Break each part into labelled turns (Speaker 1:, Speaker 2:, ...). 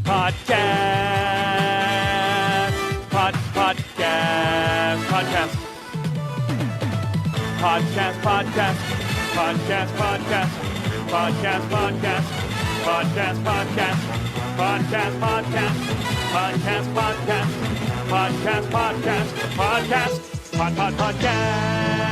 Speaker 1: Podcast. Podcast. Podcast. Podcast. Podcast. Podcast. Podcast. Podcast. Podcast. Podcast. Podcast. Podcast. Podcast. Podcast. Podcast. Podcast. Podcast. Podcast. Podcast.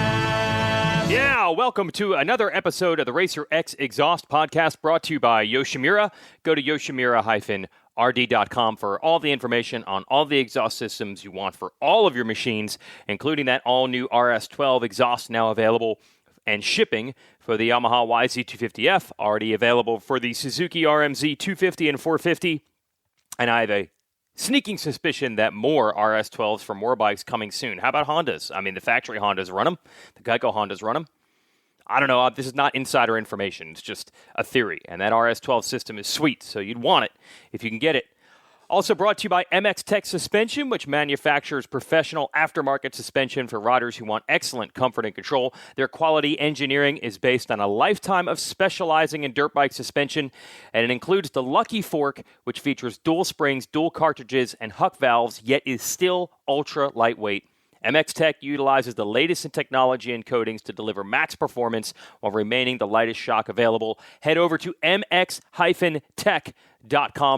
Speaker 1: Yeah, welcome to another episode of the Racer X Exhaust Podcast brought to you by Yoshimura. Go to yoshimura-rd.com for all the information on all the exhaust systems you want for all of your machines, including that all-new RS12 exhaust now available and shipping for the Yamaha YZ250F, already available for the Suzuki RMZ 250 and 450. And I have a sneaking suspicion that more RS12s for more bikes coming soon. How about Hondas? I mean, the factory Hondas run them. The Geico Hondas run them. I don't know. This is not insider information. It's just a theory. And that RS12 system is sweet, so you'd want it if you can get it. Also brought to you by MX Tech Suspension, which manufactures professional aftermarket suspension for riders who want excellent comfort and control. Their quality engineering is based on a lifetime of specializing in dirt bike suspension, and it includes the Lucky Fork, which features dual springs, dual cartridges, and huck valves, yet is still ultra lightweight. MX Tech utilizes the latest in technology and coatings to deliver max performance while remaining the lightest shock available. Head over to mx-tech.com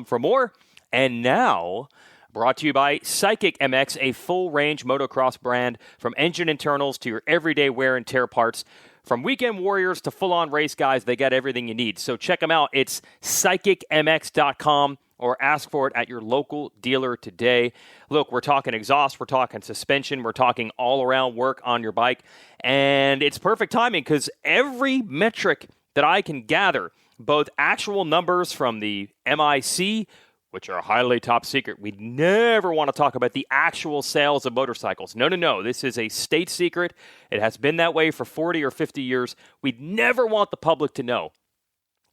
Speaker 1: for more. And now, brought to you by Psychic MX, a full-range motocross brand, from engine internals to your everyday wear and tear parts. From weekend warriors to full-on race guys, they got everything you need. So check them out. It's psychicmx.com or ask for it at your local dealer today. Look, we're talking exhaust, we're talking suspension, we're talking all-around work on your bike. And it's perfect timing because every metric that I can gather, both actual numbers from the MIC, which are highly top secret. We never want to talk about the actual sales of motorcycles. No. This is a state secret. It has been that way for 40 or 50 years. We'd never want the public to know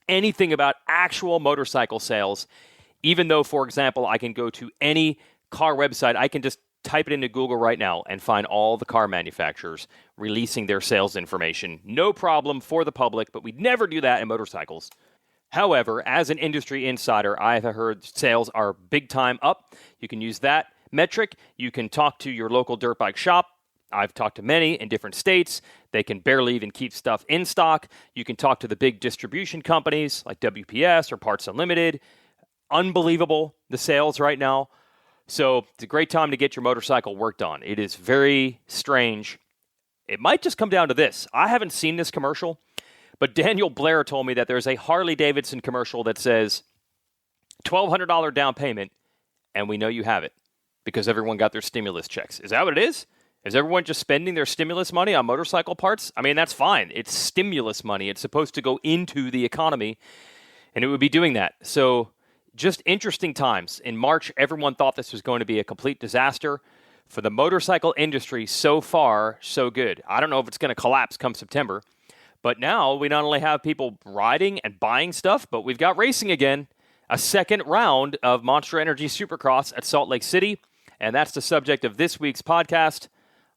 Speaker 1: anything about actual motorcycle sales, even though, for example, I can go to any car website. I can just type it into Google right now and find all the car manufacturers releasing their sales information. No problem for the public, but we'd never do that in motorcycles. However, as an industry insider, I have heard sales are big time up. You can use that metric. You can talk to your local dirt bike shop. I've talked to many in different states. They can barely even keep stuff in stock. You can talk to the big distribution companies like WPS or Parts Unlimited. Unbelievable, the sales right now. So it's a great time to get your motorcycle worked on. It is very strange. It might just come down to this. I haven't seen this commercial, but Daniel Blair told me that there's a Harley-Davidson commercial that says $1,200 down payment, and we know you have it because everyone got their stimulus checks. Is that what it is? Is everyone just spending their stimulus money on motorcycle parts? I mean, that's fine. It's stimulus money. It's supposed to go into the economy, and it would be doing that. So just interesting times. In March, everyone thought this was going to be a complete disaster. For the motorcycle industry, so far, so good. I don't know if it's going to collapse come September. But now we not only have people riding and buying stuff, but we've got racing again. A second round of Monster Energy Supercross at Salt Lake City. And that's the subject of this week's podcast.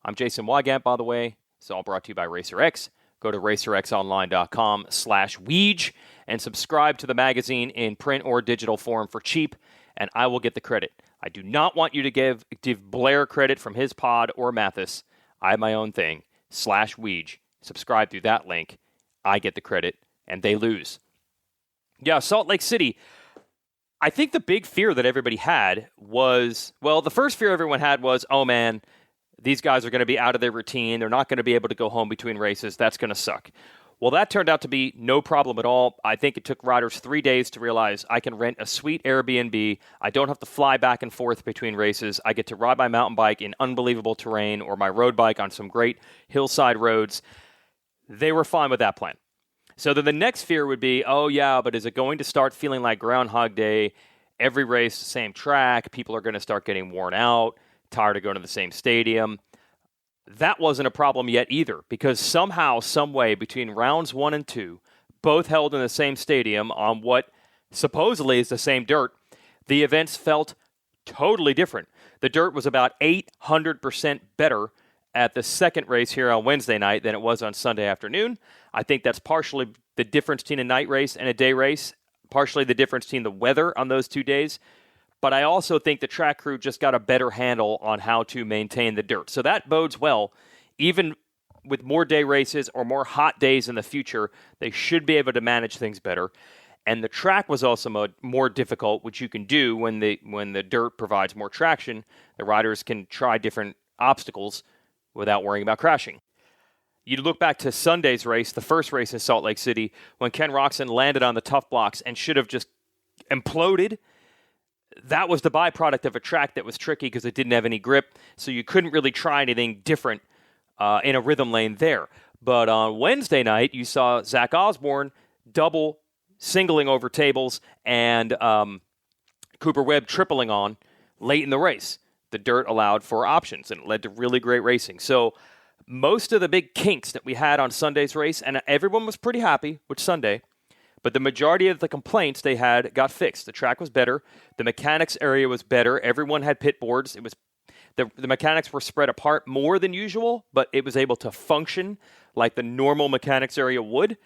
Speaker 1: I'm Jason Wygant, by the way. It's all brought to you by Racer X. Go to racerxonline.com/weege and subscribe to the magazine in print or digital form for cheap, and I will get the credit. I do not want you to give Blair credit from his pod or Mathis. I have my own thing, /weege. Subscribe through that link. I get the credit, and they lose. Yeah, Salt Lake City. I think the big fear that everybody had was, well, the first fear everyone had was, oh man, these guys are going to be out of their routine. They're not going to be able to go home between races. That's going to suck. Well, that turned out to be no problem at all. I think it took riders 3 days to realize I can rent a sweet Airbnb. I don't have to fly back and forth between races. I get to ride my mountain bike in unbelievable terrain or my road bike on some great hillside roads. They were fine with that plan. So then the next fear would be, oh yeah, but is it going to start feeling like Groundhog Day? Every race, same track. People are going to start getting worn out, tired of going to the same stadium. That wasn't a problem yet either, because somehow, some way, between rounds 1 and 2, both held in the same stadium on what supposedly is the same dirt, the events felt totally different. The dirt was about 800% better at the second race here on Wednesday night than it was on Sunday afternoon. I think that's partially the difference between a night race and a day race. partially the difference between the weather on those 2 days, but I also think the track crew just got a better handle on how to maintain the dirt. So that bodes well. Even with more day races or more hot days in the future, they should be able to manage things better. And the track was also more difficult, which you can do when the dirt provides more traction. The riders can try different obstacles without worrying about crashing. You look back to Sunday's race, the first race in Salt Lake City, when Ken Roczen landed on the tough blocks and should have just imploded. That was the byproduct of a track that was tricky because it didn't have any grip, so you couldn't really try anything different in a rhythm lane there. But on Wednesday night, you saw Zach Osborne singling over tables and Cooper Webb tripling on late in the race. The dirt allowed for options, and it led to really great racing. So most of the big kinks that we had on Sunday's race, and everyone was pretty happy with Sunday, but the majority of the complaints they had got fixed. The track was better. The mechanics area was better. Everyone had pit boards. It was the mechanics were spread apart more than usual, but it was able to function like the normal mechanics area would.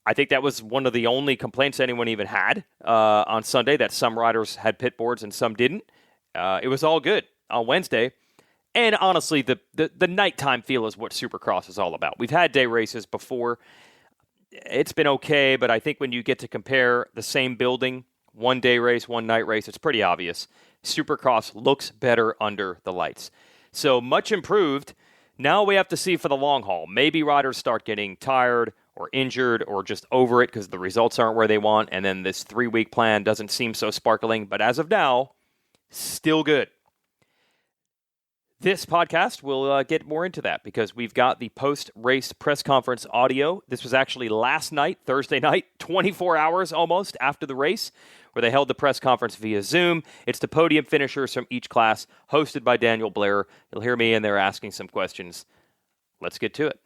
Speaker 1: I think that was one of the only complaints anyone even had on Sunday, that some riders had pit boards and some didn't. It was all good on Wednesday. And honestly, the nighttime feel is what Supercross is all about. We've had day races before. It's been okay, but I think when you get to compare the same building, one day race, one night race, it's pretty obvious. Supercross looks better under the lights. So much improved. Now we have to see for the long haul. Maybe riders start getting tired or injured or just over it because the results aren't where they want, and then this 3-week plan doesn't seem so sparkling. But as of now, still good. This podcast will get more into that because we've got the post-race press conference audio. This was actually last night, Thursday night, 24 hours almost after the race, where they held the press conference via Zoom. It's the podium finishers from each class, hosted by Daniel Blair. You'll hear me in there asking some questions. Let's get to it.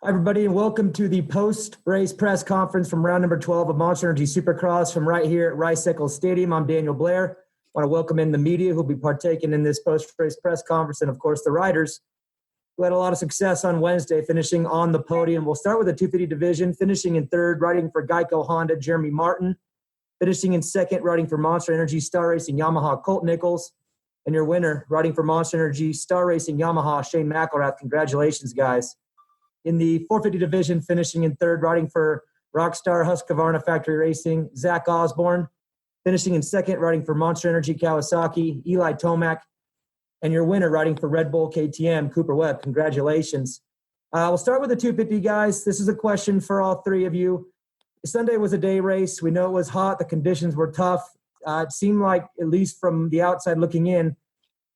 Speaker 2: Hi, everybody, and welcome to the post-race press conference from round number 12 of Monster Energy Supercross from right here at Rice-Eccles Stadium. I'm Daniel Blair. I want to welcome in the media who will be partaking in this post-race press conference, and, of course, the riders who had a lot of success on Wednesday, finishing on the podium. We'll start with the 250 division, finishing in third, riding for Geico Honda, Jeremy Martin. Finishing in second, riding for Monster Energy Star Racing Yamaha, Colt Nichols. And your winner, riding for Monster Energy Star Racing Yamaha, Shane McElrath. Congratulations, guys. In the 450 division, finishing in third, riding for Rockstar Husqvarna Factory Racing, Zach Osborne. Finishing in second, riding for Monster Energy Kawasaki, Eli Tomac. And your winner, riding for Red Bull KTM, Cooper Webb. Congratulations. We'll start with the 250, guys. This is a question for all three of you. Sunday was a day race. We know it was hot. The conditions were tough. It seemed like, at least from the outside looking in,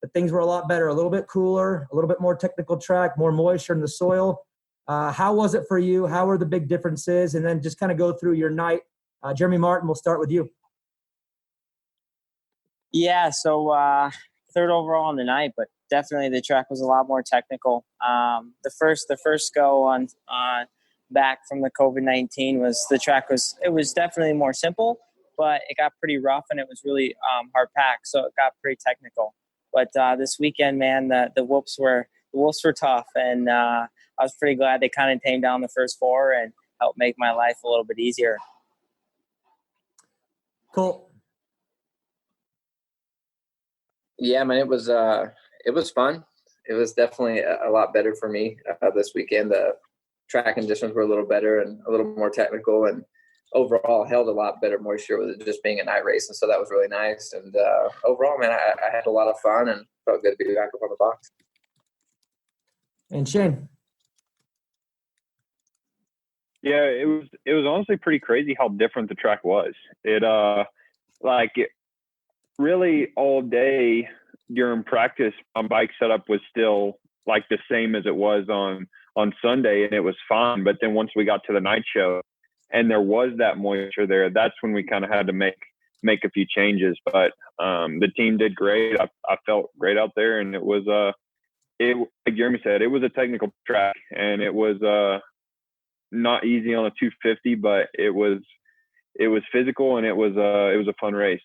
Speaker 2: that things were a lot better, a little bit cooler, a little bit more technical track, more moisture in the soil. How was it for you? How were the big differences? And then just kind of go through your night. Jeremy Martin, we'll start with you.
Speaker 3: Yeah, so third overall on the night, but definitely the track was a lot more technical. The first go on back from the COVID-19 was it was definitely more simple, but it got pretty rough and it was really hard packed, so it got pretty technical. But this weekend, man, the whoops were tough, and I was pretty glad they kind of tamed down the first four and helped make my life a little bit easier.
Speaker 2: Cool.
Speaker 4: Yeah, man, it was fun. It was definitely a lot better for me this weekend. The track conditions were a little better and a little more technical, and overall held a lot better moisture with it just being a night race, and so that was really nice. And overall, man, I had a lot of fun and felt good to be back up on the box.
Speaker 2: And Shane.
Speaker 5: Yeah, it was honestly pretty crazy how different the track was. It really all day during practice, my bike setup was still like the same as it was on Sunday, and it was fine. But then once we got to the night show and there was that moisture there, that's when we kind of had to make a few changes. But the team did great. I felt great out there, and it was like Jeremy said, it was a technical track, and it was not easy on a 250, but it was physical, and it was a fun race.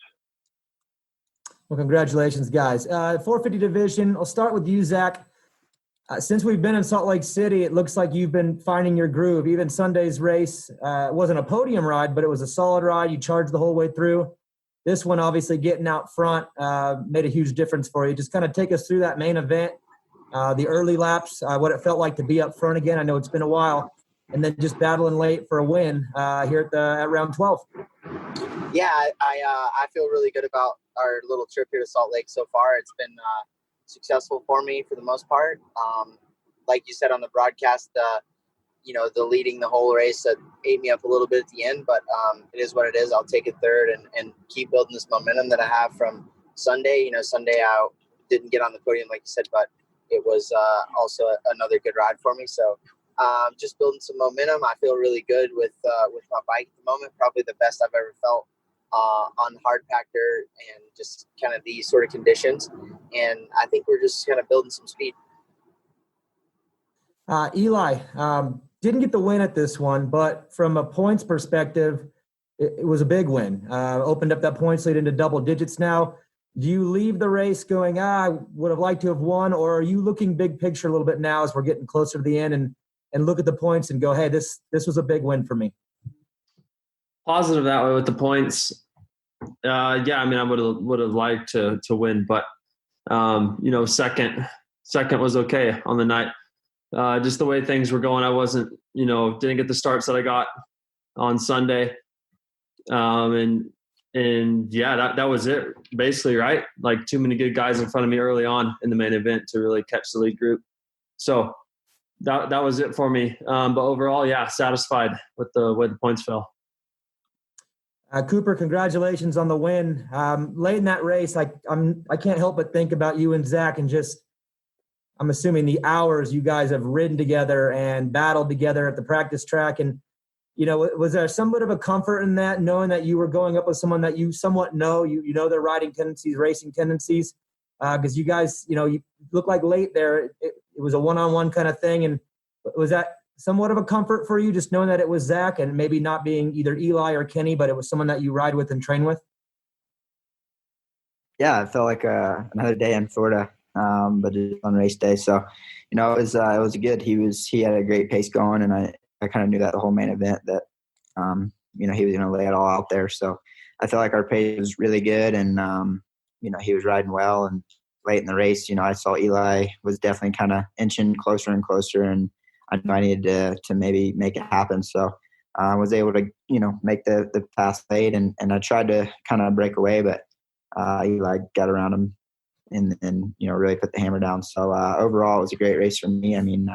Speaker 2: Well, congratulations, guys. 450 division, I'll start with you, Zach. Since we've been in Salt Lake City, it looks like you've been finding your groove. Even Sunday's race, it wasn't a podium ride, but it was a solid ride. You charged the whole way through. This one, obviously, getting out front made a huge difference for you. Just kind of take us through that main event, the early laps, what it felt like to be up front again. I know it's been a while, and then just battling late for a win here at round 12.
Speaker 6: Yeah, I feel really good about our little trip here to Salt Lake so far. It's been successful for me for the most part. Like you said on the broadcast, the leading the whole race ate me up a little bit at the end, but it is what it is. I'll take it third and keep building this momentum that I have from Sunday. Sunday I didn't get on the podium like you said, but it was also another good ride for me. So just building some momentum. I feel really good with my bike at the moment. Probably the best I've ever felt on hard packer and just kind of these sort of conditions. And I think we're just kind of building some speed.
Speaker 2: Eli, didn't get the win at this one, but from a points perspective, it was a big win. Opened up that points lead into double digits now. Do you leave the race going, I would have liked to have won, or are you looking big picture a little bit now as we're getting closer to the end and look at the points and go, hey, this was a big win for me?
Speaker 7: Positive that way with the points. I would have liked to win, but second was okay on the night. Just the way things were going, I wasn't, didn't get the starts that I got on Sunday. That was it basically, right? Like too many good guys in front of me early on in the main event to really catch the lead group. So that was it for me. But overall, yeah, satisfied with the way the points fell.
Speaker 2: Cooper, congratulations on the win. Late in that race, I can't help but think about you and Zach and just, I'm assuming the hours you guys have ridden together and battled together at the practice track. And, was there some bit of a comfort in that, knowing that you were going up with someone that you somewhat know, you know their riding tendencies, racing tendencies? Because you guys, you look like late there, it was a one-on-one kind of thing. And was that somewhat of a comfort for you, just knowing that it was Zach and maybe not being either Eli or Kenny, but it was someone that you ride with and train with?
Speaker 8: Yeah, it felt like another day in Florida, but just on race day. So, it was good. He had a great pace going, and I kind of knew that the whole main event that, he was going to lay it all out there. So I felt like our pace was really good, and, he was riding well. And late in the race, I saw Eli was definitely kind of inching closer and closer, and I knew I needed to maybe make it happen. So I was able to, make the pass late, and I tried to kind of break away, but Eli got around him and really put the hammer down. So overall, it was a great race for me. I mean,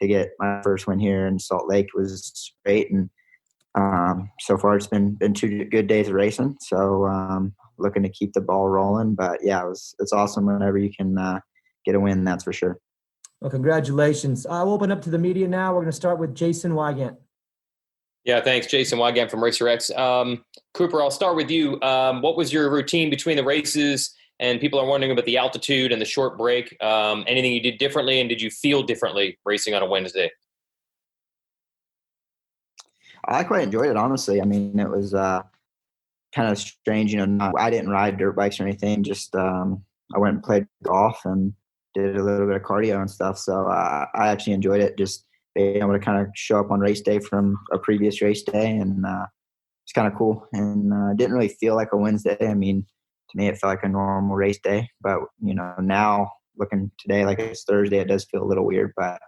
Speaker 8: to get my first win here in Salt Lake was great. And so far it's been 2 good days of racing. So looking to keep the ball rolling. But yeah, it's awesome whenever you can get a win, that's for sure.
Speaker 2: Well, congratulations. I'll open up to the media now. We're going to start with Jason Wygant.
Speaker 1: Yeah, thanks. Jason Wygant from Racer X. Cooper, I'll start with you. What was your routine between the races? And people are wondering about the altitude and the short break. Anything you did differently, and did you feel differently racing on a Wednesday?
Speaker 8: I quite enjoyed it, honestly. I mean, it was kind of strange. I didn't ride dirt bikes or anything. Just I went and played golf and did a little bit of cardio and stuff. So I actually enjoyed it, just being able to kind of show up on race day from a previous race day. And it's kind of cool. And didn't really feel like a Wednesday. I mean, to me, it felt like a normal race day. But, now looking today like it's Thursday, it does feel a little weird. But,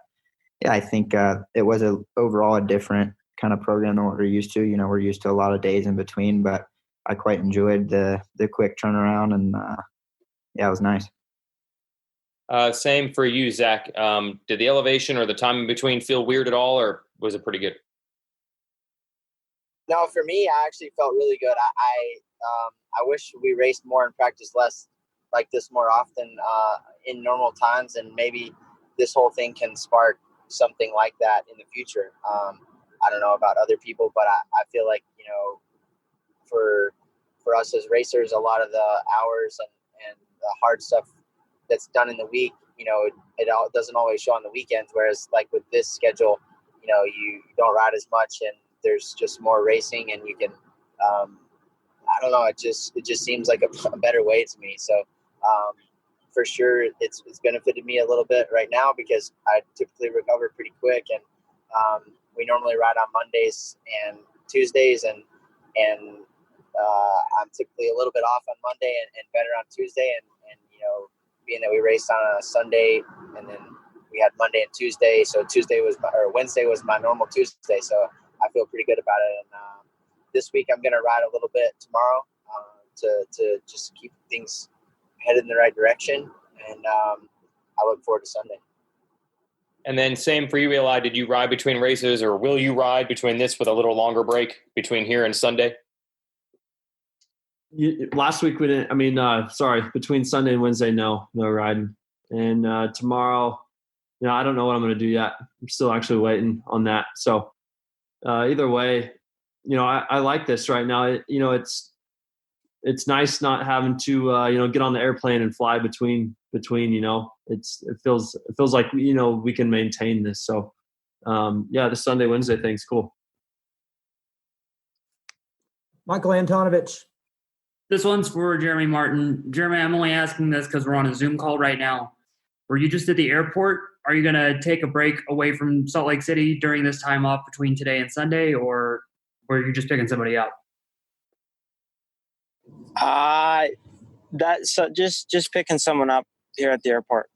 Speaker 8: yeah, I think it was overall a different kind of program than what we're used to. We're used to a lot of days in between. But I quite enjoyed the quick turnaround. And, it was nice.
Speaker 1: Same for you, Zach. Did the elevation or the time in between feel weird at all, or was it pretty good?
Speaker 6: No, for me, I actually felt really good. I wish we raced more and practiced less like this more often in normal times, and maybe this whole thing can spark something like that in the future. I don't know about other people, but I feel like, for us as racers, a lot of the hours and the hard stuff that's done in the week, it all doesn't always show on the weekends. Whereas like with this schedule, you don't ride as much and there's just more racing, and you can, I don't know. It just seems like a better way to me. So for sure it's benefited me a little bit right now because I typically recover pretty quick, and we normally ride on Mondays and Tuesdays, and I'm typically a little bit off on Monday and better on Tuesday, and being that we raced on a Sunday and then we had Monday and Tuesday, so Wednesday was my normal Tuesday, so I feel pretty good about it. And this week I'm going to ride a little bit tomorrow to just keep things headed in the right direction, and I look forward to Sunday.
Speaker 1: And then same for you, Eli. Did you ride between races, or will you ride between this with a little longer break between here and Sunday?
Speaker 7: Last week we didn't. Between Sunday and Wednesday, no riding. And tomorrow, I don't know what I'm going to do yet. I'm still actually waiting on that. So either way, I like this right now. It's nice not having to get on the airplane and fly between. It feels like we can maintain this. So the Sunday Wednesday thing's cool.
Speaker 2: Michael Antonovich.
Speaker 9: This one's for Jeremy Martin. Jeremy, I'm only asking this because we're on a Zoom call right now. Were you just at the airport? Are you going to take a break away from Salt Lake City during this time off between today and Sunday, or were you just picking somebody up?
Speaker 3: Just picking someone up here at the airport.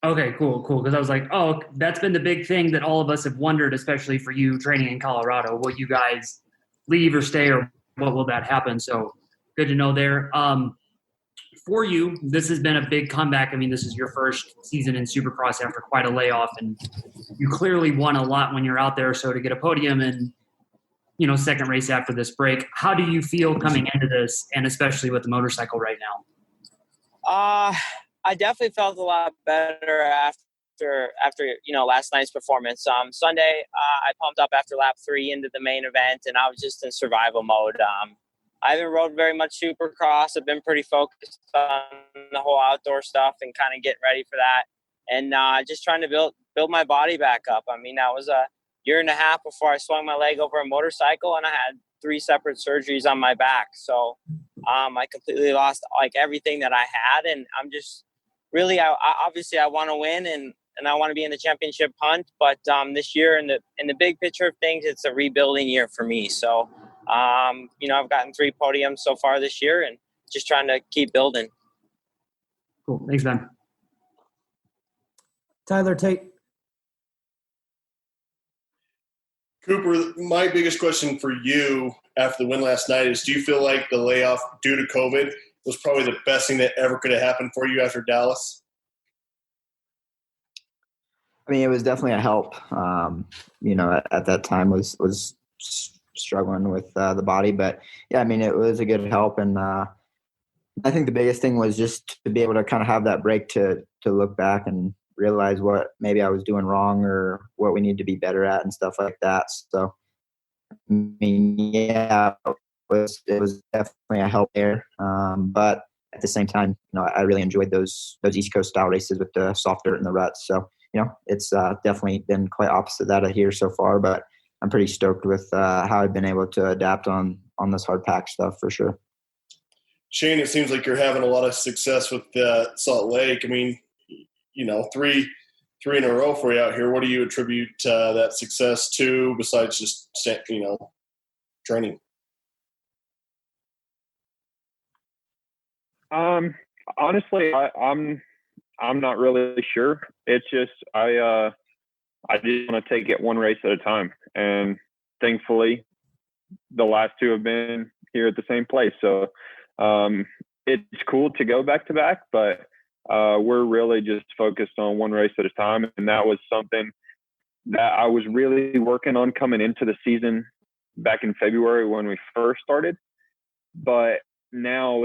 Speaker 9: Okay, cool. Because I was like, that's been the big thing that all of us have wondered, especially for you training in Colorado. Will you guys leave or stay, or what will that happen? So good to know there. For you, this has been a big comeback. I mean, this is your first season in Supercross after quite a layoff, and you clearly won a lot when you're out there. So to get a podium and, second race after this break, how do you feel coming into this, and especially with the motorcycle right now?
Speaker 3: I definitely felt a lot better after last night's performance. Sunday, I pumped up after lap 3 into the main event, and I was just in survival mode. I haven't rode very much Supercross. I've been pretty focused on the whole outdoor stuff and kind of getting ready for that, and just trying to build my body back up. I mean, that was a year and a half before I swung my leg over a motorcycle, and I had 3 separate surgeries on my back. So I completely lost everything that I had, and I'm just really, I obviously I want to win and I want to be in the championship hunt. But this year, in the big picture of things, it's a rebuilding year for me. So I've gotten 3 podiums so far this year, and just trying to keep building.
Speaker 9: Cool. Thanks, Ben.
Speaker 2: Tyler Tate.
Speaker 10: Cooper, my biggest question for you after the win last night is, do you feel like the layoff due to COVID was probably the best thing that ever could have happened for you after Dallas?
Speaker 8: I mean, it was definitely a help. At that time was struggling with the body, but yeah, I mean, it was a good help. And I think the biggest thing was just to be able to kind of have that break to look back and realize what maybe I was doing wrong or what we need to be better at and stuff like that. So, I mean, yeah, it was definitely a help there. But at the same time, I really enjoyed those East Coast style races with the soft dirt and the ruts. So, it's definitely been quite opposite of that here so far, but I'm pretty stoked with how I've been able to adapt on this hard pack stuff for sure.
Speaker 10: Shane, it seems like you're having a lot of success with Salt Lake. I mean, 3 in a row for you out here. What do you attribute that success to besides just, training?
Speaker 5: Honestly, I'm not really sure. It's just I just want to take it one race at a time, and thankfully, the last 2 have been here at the same place. So it's cool to go back to back, but we're really just focused on one race at a time, and that was something that I was really working on coming into the season back in February when we first started. But now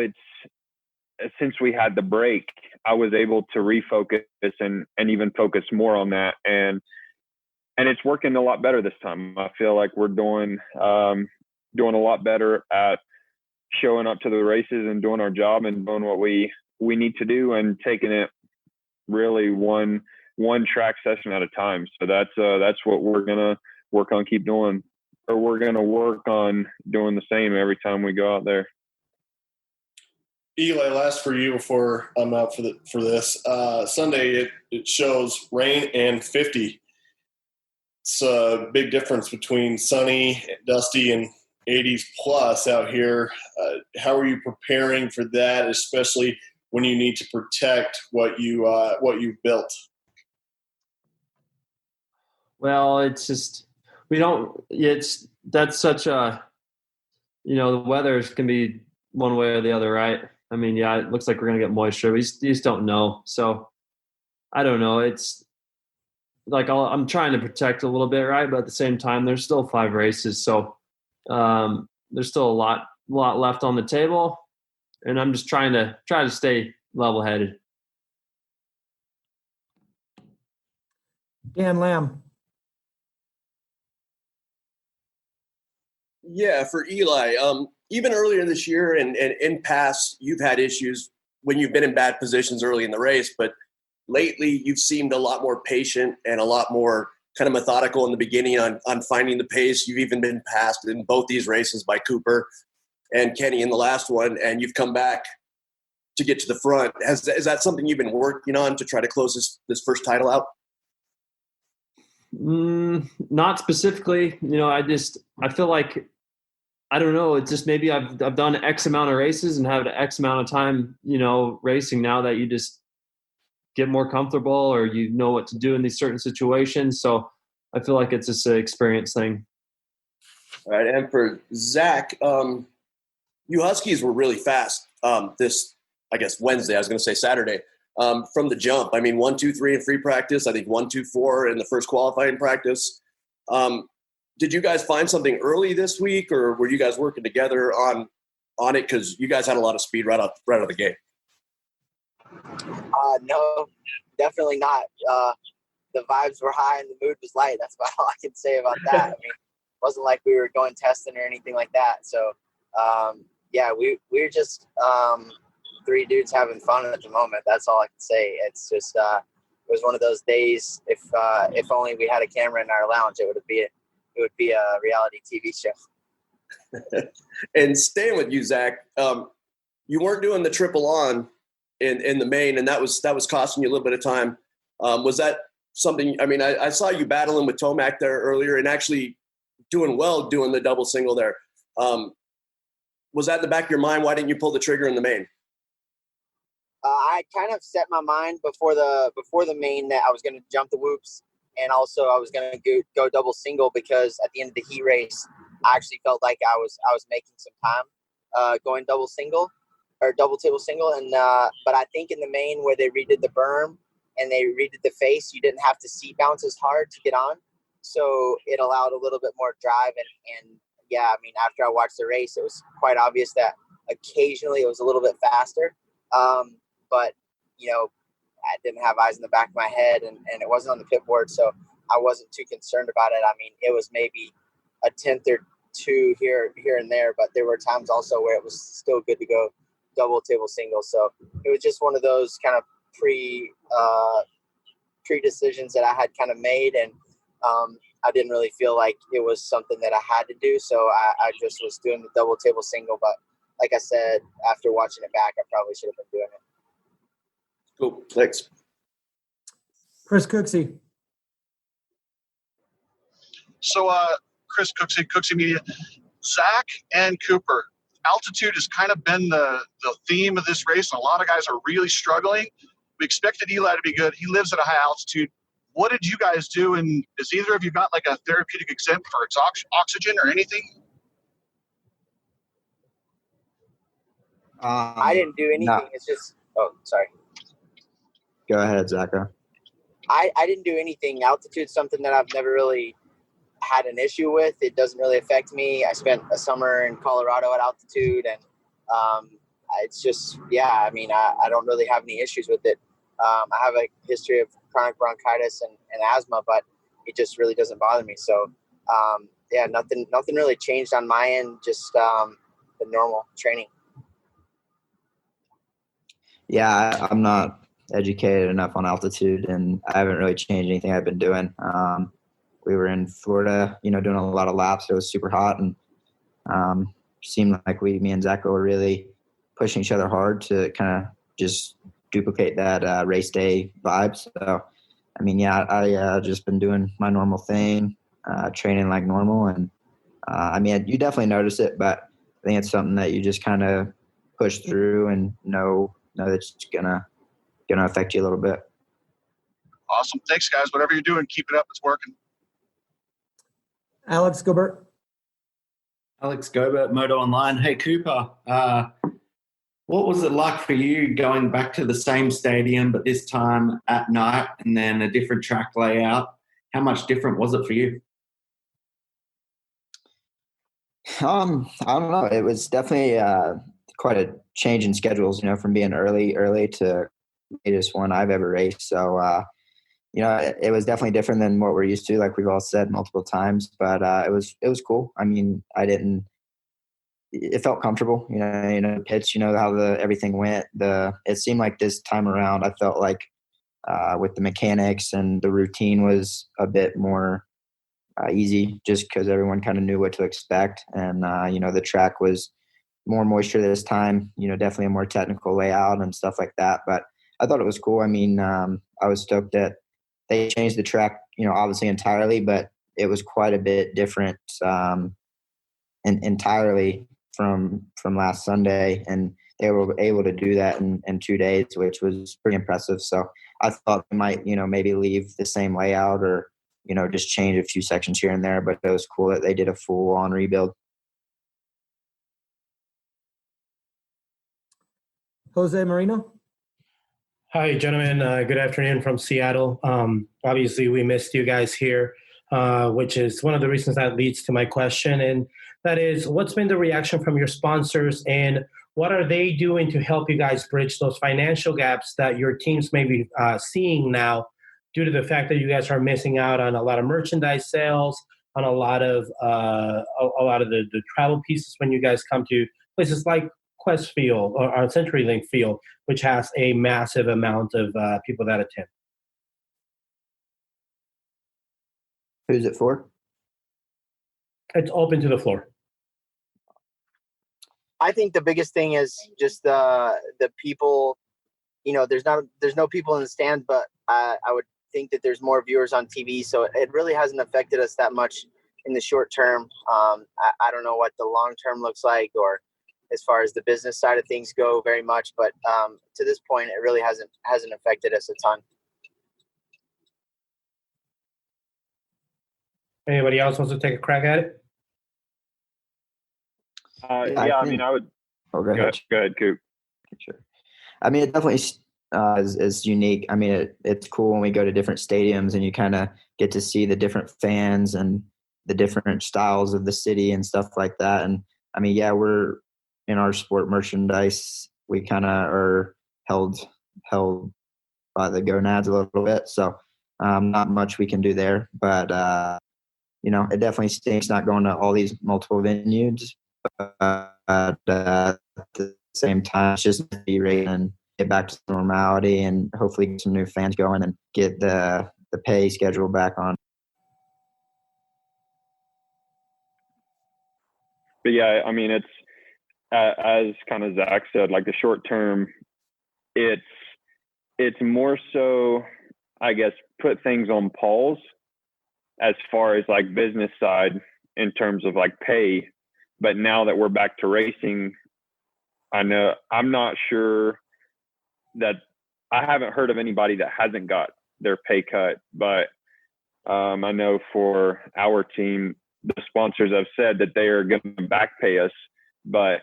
Speaker 5: since we had the break, I was able to refocus and even focus more on that. And it's working a lot better this time. I feel like we're doing a lot better at showing up to the races and doing our job and doing what we need to do and taking it really one track session at a time. So that's what we're going to work on keep doing, or we're going to work on doing the same every time we go out there.
Speaker 10: Eli, last for you before I'm out for this. Sunday it shows rain and 50. It's a big difference between sunny, dusty, and 80s plus out here. How are you preparing for that, especially when you need to protect what you've built?
Speaker 7: Well, it's just that's such a, the weather can be one way or the other, right? I mean, yeah, it looks like we're gonna get moisture. You just don't know. So I don't know. It's like I'm trying to protect a little bit, right? But at the same time, there's still 5 races, so there's still a lot left on the table, and I'm just trying to stay level-headed.
Speaker 2: Dan Lamb.
Speaker 11: Yeah, for Eli, even earlier this year and in past, you've had issues when you've been in bad positions early in the race, but lately you've seemed a lot more patient and a lot more kind of methodical in the beginning on finding the pace. You've even been passed in both these races by Cooper and Kenny in the last one, and you've come back to get to the front. Is that something you've been working on to try to close this first title out?
Speaker 7: Not specifically. I feel like, I don't know. It's just maybe I've done X amount of races and have X amount of time, racing now that you just get more comfortable or you know what to do in these certain situations. So I feel like it's just an experience thing.
Speaker 11: All right. And for Zach, you Huskies were really fast this, I guess, Wednesday. I was going to say Saturday. From the jump. I mean, 1, 2, 3 in free practice. I think 1, 2, 4 in the first qualifying practice. Did you guys find something early this week, or were you guys working together on it? Because you guys had a lot of speed right out of the gate.
Speaker 6: No, definitely not. The vibes were high and the mood was light. That's about all I can say about that. I mean, it wasn't like we were going testing or anything like that. So, we're just 3 dudes having fun at the moment. That's all I can say. It's just it was one of those days. If only we had a camera in our lounge, it would be a reality TV show.
Speaker 11: And staying with you, Zach, you weren't doing the triple on in the main, and that was costing you a little bit of time. Was that something? I mean, I saw you battling with Tomac there earlier, and actually doing well doing the double single there. Was that in the back of your mind? Why didn't you pull the trigger in the main?
Speaker 6: I kind of set my mind before the main that I was going to jump the whoops, and also I was going to go double single, because at the end of the heat race, I actually felt like I was making some time going double single or double table single, and but I think in the main where they redid the berm and they redid the face, you didn't have to seat bounce as hard to get on, so it allowed a little bit more drive, and yeah, I mean, after I watched the race, it was quite obvious that occasionally it was a little bit faster. But, I didn't have eyes in the back of my head, and it wasn't on the pit board, so I wasn't too concerned about it. I mean, it was maybe a tenth or two here and there, but there were times also where it was still good to go double table single. So it was just one of those kind of pre-decisions that I had kind of made, and I didn't really feel like it was something that I had to do, so I just was doing the double table single. But like I said, after watching it back, I probably should have been doing it.
Speaker 11: Cool. Thanks.
Speaker 2: Chris Cooksey.
Speaker 12: So, Chris Cooksey Media. Zach and Cooper, altitude has kind of been the theme of this race, and a lot of guys are really struggling. We expected Eli to be good. He lives at a high altitude. What did you guys do? And is either of you got like a therapeutic exempt for oxygen or anything?
Speaker 6: I didn't do anything. No. It's just – oh, sorry.
Speaker 8: Go ahead, Zachary.
Speaker 6: I didn't do anything. Altitude's something that I've never really had an issue with. It doesn't really affect me. I spent a summer in Colorado at altitude, and it's just, I mean, I don't really have any issues with it. I have a history of chronic bronchitis and asthma, but it just really doesn't bother me. So, nothing really changed on my end, just the normal training.
Speaker 8: Yeah, I'm not educated enough on altitude, and I haven't really changed anything I've been doing. We were in Florida, doing a lot of laps. It was super hot, and seemed like me and Zach were really pushing each other hard to kind of just duplicate that race day vibe. So, I mean, yeah, I just been doing my normal thing, training like normal. And, I mean, you definitely notice it, but I think it's something that you just kind of push through and know that it's gonna affect you a little bit.
Speaker 12: Awesome. Thanks, guys. Whatever you're doing, keep it up. It's working.
Speaker 2: Alex Gilbert.
Speaker 13: Alex Gobert, Moto Online. Hey, Cooper, what was it like for you going back to the same stadium, but this time at night and then a different track layout? How much different was it for you?
Speaker 8: I don't know. It was definitely quite a change in schedules, from being early to latest one I've ever raced. So, it was definitely different than what we're used to, like we've all said multiple times, but it was cool. I mean, it felt comfortable, pitch, how everything went. It seemed like this time around, I felt like with the mechanics and the routine was a bit more easy, just because everyone kind of knew what to expect. And, the track was more moisture this time, definitely a more technical layout and stuff like that. But I thought it was cool. I mean, I was stoked that they changed the track, obviously entirely, but it was quite a bit different and entirely from last Sunday. And they were able to do that in 2 days, which was pretty impressive. So I thought they might, maybe leave the same layout or, just change a few sections here and there. But it was cool that they did a full-on rebuild.
Speaker 2: Jose Marino.
Speaker 14: Hi, gentlemen. Good afternoon from Seattle. Obviously, we missed you guys here, which is one of the reasons that leads to my question. And that is, what's been the reaction from your sponsors, and what are they doing to help you guys bridge those financial gaps that your teams may be seeing now due to the fact that you guys are missing out on a lot of merchandise sales, on a lot of the travel pieces when you guys come to places like Quest Field or CenturyLink Field, which has a massive amount of people that attend.
Speaker 8: Who's it for?
Speaker 14: It's open to the floor.
Speaker 6: I think the biggest thing is just the people. There's no people in the stand, but I would think that there's more viewers on TV, so it really hasn't affected us that much in the short term. I don't know what the long term looks like, or as far as the business side of things go, very much. But to this point, it really hasn't affected us a ton.
Speaker 14: Anybody else wants to take a crack at it?
Speaker 5: I mean, I would.
Speaker 8: Oh,
Speaker 5: go ahead, Coop.
Speaker 8: Sure. I mean, it definitely is unique. I mean, it's cool when we go to different stadiums and you kind of get to see the different fans and the different styles of the city and stuff like that. And I mean, yeah, we're in our sport merchandise. We kind of are held by the gonads a little bit. So not much we can do there, but it definitely stinks not going to all these multiple venues. But at the same time, it's just be ready and get back to normality and hopefully get some new fans going and get the pay schedule back on.
Speaker 5: But yeah, I mean, it's as kind of Zach said, like the short term, it's more so, I guess, put things on pause as far as like business side in terms of like pay. But now that we're back to racing, I'm not sure that I haven't heard of anybody that hasn't got their pay cut, but I know for our team, the sponsors have said that they are going to back pay us, but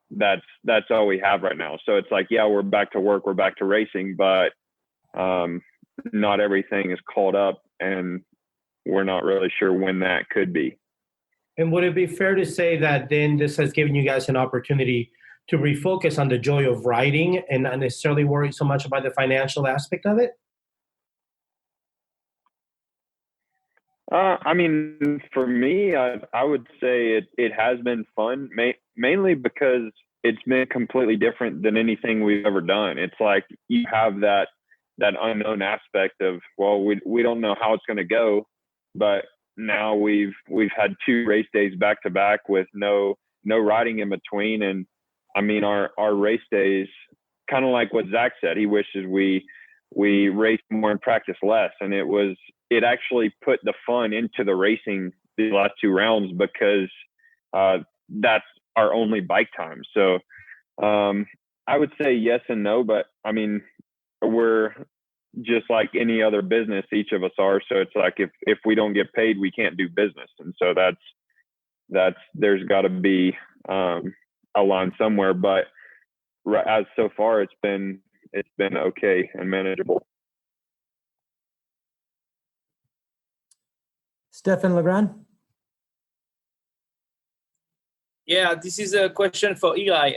Speaker 5: that's all we have right now. So it's like, yeah, we're back to work, we're back to racing, but not everything is caught up, and we're not really sure when that could be.
Speaker 14: And would it be fair to say that then this has given you guys an opportunity to refocus on the joy of riding and not necessarily worry so much about the financial aspect of it?
Speaker 5: I mean, for me, I would say it has been fun, mainly because it's been completely different than anything we've ever done. It's like you have that unknown aspect of, well, we don't know how it's going to go, but now we've had 2 race days back to back with no riding in between, and I mean, our race days, kind of like what Zach said, he wishes we raced more and practiced less. And it actually put the fun into the racing these last 2 rounds because that's our only bike time. So I would say yes and no, but I mean, we're just like any other business, each of us are. So it's like, if we don't get paid, we can't do business. And so there's got to be a line somewhere, but as so far it's been okay and manageable.
Speaker 2: Stefan Legrand.
Speaker 15: Yeah, this is a question for Eli.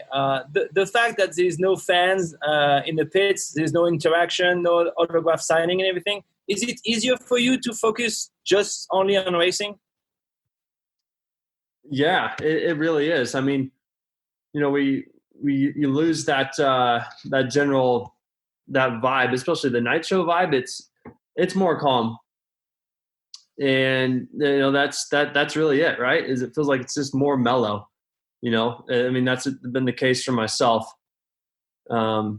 Speaker 15: The fact that there's no fans in the pits, there's no interaction, no autograph signing and everything, is it easier for you to focus just only on racing?
Speaker 7: Yeah, it really is. I mean, you know, you lose that general, that vibe, especially the night show vibe. It's more calm. And you know, that's really it, right? Is it feels like it's just more mellow. You know, I mean, that's been the case for myself. You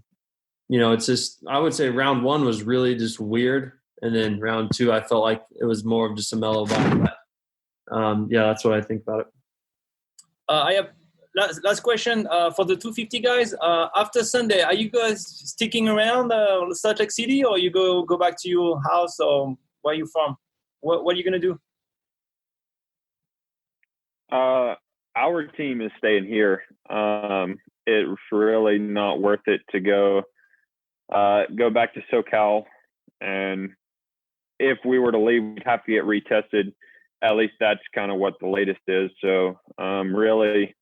Speaker 7: know, it's just, I would say round 1 was really just weird. And then round 2, I felt like it was more of just a mellow vibe. But, yeah, that's what I think about it.
Speaker 15: I have last question for the 250 guys. After Sunday, are you guys sticking around Salt Lake City, or you go back to your house, or where you from? What are you going to do?
Speaker 5: Our team is staying here. It's really not worth it to go back to SoCal. And if we were to leave, we'd have to get retested. At least that's kind of what the latest is. So really,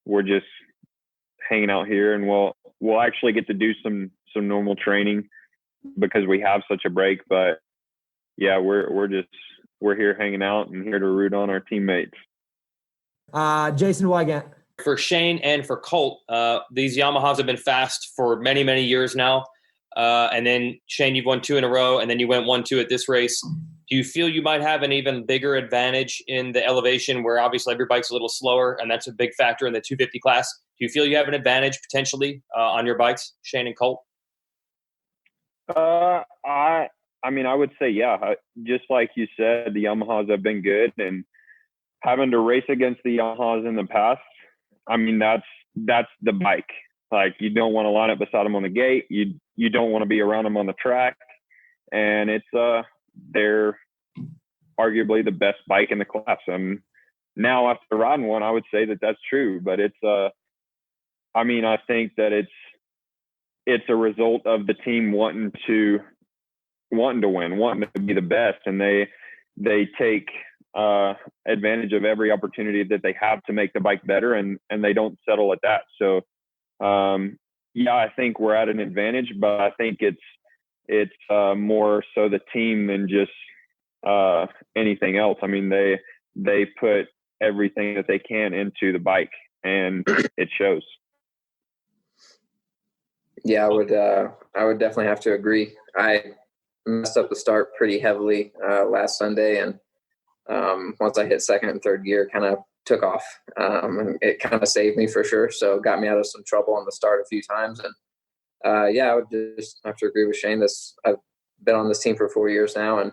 Speaker 5: we're just hanging out here, and we'll actually get to do some normal training because we have such a break. But yeah, we're here hanging out and here to root on our teammates.
Speaker 2: Jason Wygant.
Speaker 1: For Shane and for Colt, these Yamahas have been fast for many, many years now. And then, Shane, you've won 2 in a row, and then you went 1-2 at this race. Do you feel you might have an even bigger advantage in the elevation, where obviously every bike's a little slower, and that's a big factor in the 250 class? Do you feel you have an advantage potentially on your bikes, Shane and Colt?
Speaker 5: I mean, I would say, yeah. Just like you said, the Yamahas have been good, and having to race against the Yamahas in the past, I mean, that's the bike. Like, you don't want to line up beside them on the gate. You don't want to be around them on the track. And they're arguably the best bike in the class. Now after riding one, I would say that that's true. But I mean, I think that it's a result of the team wanting to win, wanting to be the best, and they take advantage of every opportunity that they have to make the bike better, and they don't settle at that. So yeah, I think we're at an advantage, but I think it's more so the team than just anything else. I mean, they put everything that they can into the bike, and it shows.
Speaker 4: Yeah, I would definitely have to agree. I messed up the start pretty heavily last Sunday, and once I hit second and third gear, kind of took off. And it kind of saved me for sure. So it got me out of some trouble on the start a few times. And yeah, I would just have to agree with Shane. I've been on this team for 4 years now, and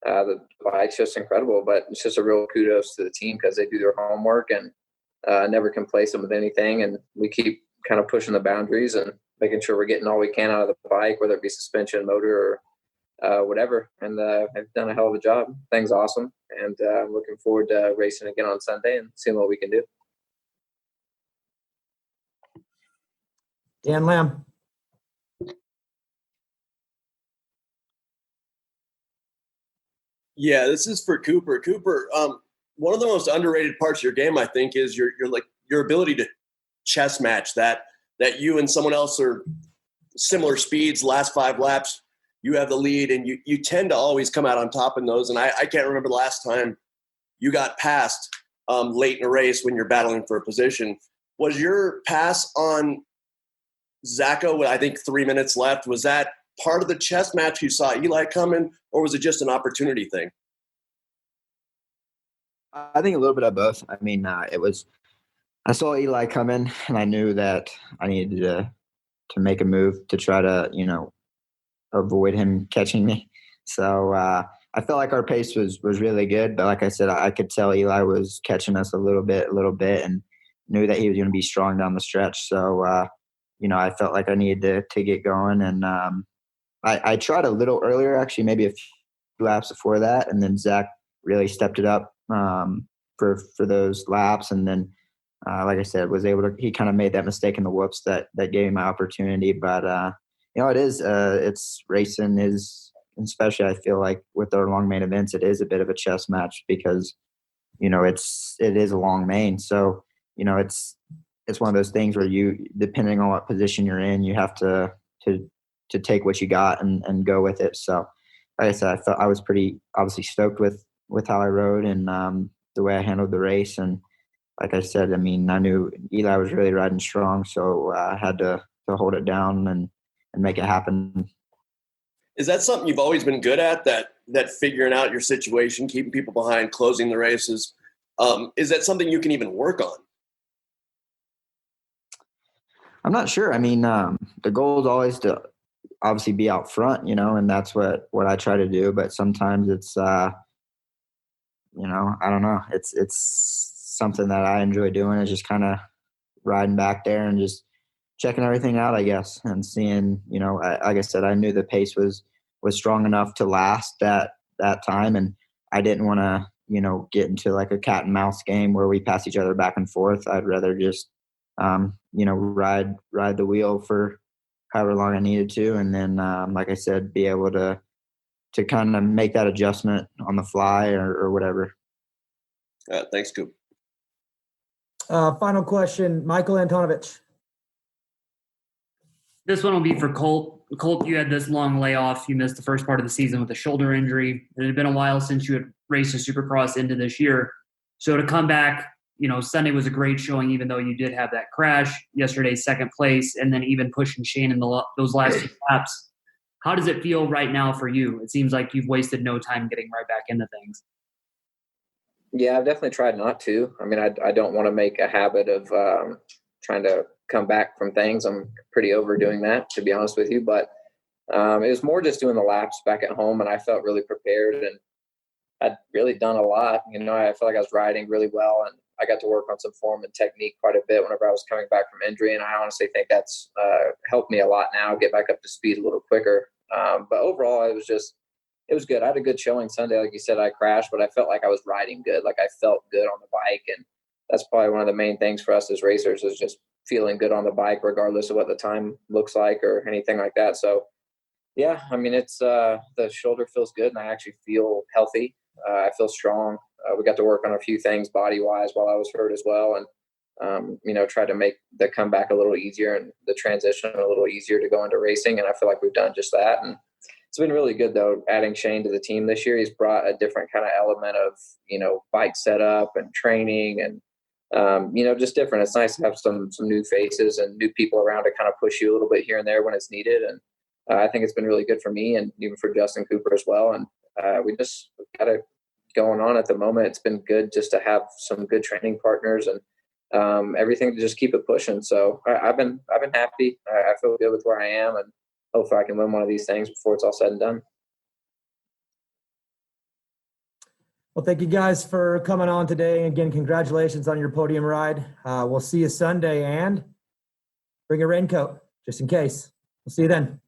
Speaker 4: the bike's just incredible. But it's just a real kudos to the team because they do their homework and never can place them with anything. And we keep kind of pushing the boundaries and making sure we're getting all we can out of the bike, whether it be suspension, motor, or whatever. And I've done a hell of a job. Thing's awesome. And I'm looking forward to racing again on Sunday and seeing what we can do.
Speaker 2: Dan Lamb.
Speaker 11: Yeah, this is for Cooper. Cooper, one of the most underrated parts of your game, I think, is your ability to chess match that you and someone else are similar speeds, last 5 laps, you have the lead, and you tend to always come out on top in those. And I can't remember the last time you got passed late in a race when you're battling for a position. Was your pass on Zacho with, I think, 3 minutes left, was that part of the chess match you saw Eli coming, or was it just an opportunity thing?
Speaker 8: I think a little bit of both. I mean, it was I saw Eli come in, and I knew that I needed to make a move to try to, avoid him catching me. So I felt like our pace was really good, but like I said, I could tell Eli was catching us a little bit, and knew that he was going to be strong down the stretch. So I felt like I needed to get going, and I tried a little earlier, actually, maybe a few laps before that, and then Zach really stepped it up for those laps, and then. Like I said, he kind of made that mistake in the whoops that gave me my opportunity. But, it's racing is, especially I feel like with our long main events, it is a bit of a chess match because, it is a long main. So, it's one of those things where depending on what position you're in, you have to take what you got and go with it. So, like I said, I was pretty obviously stoked with how I rode and the way I handled the race. And, like I said, I knew Eli was really riding strong, so I had to hold it down and make it happen.
Speaker 11: Is that something you've always been good at, that figuring out your situation, keeping people behind, closing the races? Is that something you can even work on?
Speaker 8: I'm not sure. The goal is always to obviously be out front, and that's what I try to do. But sometimes it's, I don't know. It's something that I enjoy doing is just kind of riding back there and just checking everything out, I guess, and seeing, like I said, I knew the pace was strong enough to last that time. And I didn't want to, get into like a cat and mouse game where we pass each other back and forth. I'd rather just, ride the wheel for however long I needed to. And then, like I said, be able to kind of make that adjustment on the fly or whatever.
Speaker 11: Thanks, Coop.
Speaker 2: Final question, Michael Antonovich.
Speaker 9: This one will be for Colt. Colt, you had this long layoff. You missed the first part of the season with a shoulder injury. It had been a while since you had raced a Supercross into this year. So to come back, Sunday was a great showing, even though you did have that crash. Yesterday, second place, and then even pushing Shane in those last few laps. How does it feel right now for you? It seems like you've wasted no time getting right back into things.
Speaker 4: Yeah, I've definitely tried not to. I don't want to make a habit of trying to come back from things. I'm pretty overdoing that, to be honest with you. But it was more just doing the laps back at home, and I felt really prepared, and I'd really done a lot. I felt like I was riding really well, and I got to work on some form and technique quite a bit whenever I was coming back from injury, and I honestly think that's helped me a lot now, get back up to speed a little quicker. But overall, it was good. I had a good showing Sunday. Like you said, I crashed, but I felt like I was riding good. Like I felt good on the bike. And that's probably one of the main things for us as racers is just feeling good on the bike, regardless of what the time looks like or anything like that. So yeah, it's, the shoulder feels good and I actually feel healthy. I feel strong. We got to work on a few things body wise while I was hurt as well. And, try to make the comeback a little easier and the transition a little easier to go into racing. And I feel like we've done just that. And it's been really good, though, adding Shane to the team this year. He's brought a different kind of element of, bike setup and training and, just different. It's nice to have some new faces and new people around to kind of push you a little bit here and there when it's needed. And I think it's been really good for me and even for Justin Cooper as well. And we just got it going on at the moment. It's been good just to have some good training partners and everything to just keep it pushing. So I've been happy. I feel good with where I am, and hopefully I can win one of these things before it's all said and done.
Speaker 2: Well, thank you guys for coming on today. Again, congratulations on your podium ride. We'll see you Sunday, and bring a raincoat just in case. We'll see you then.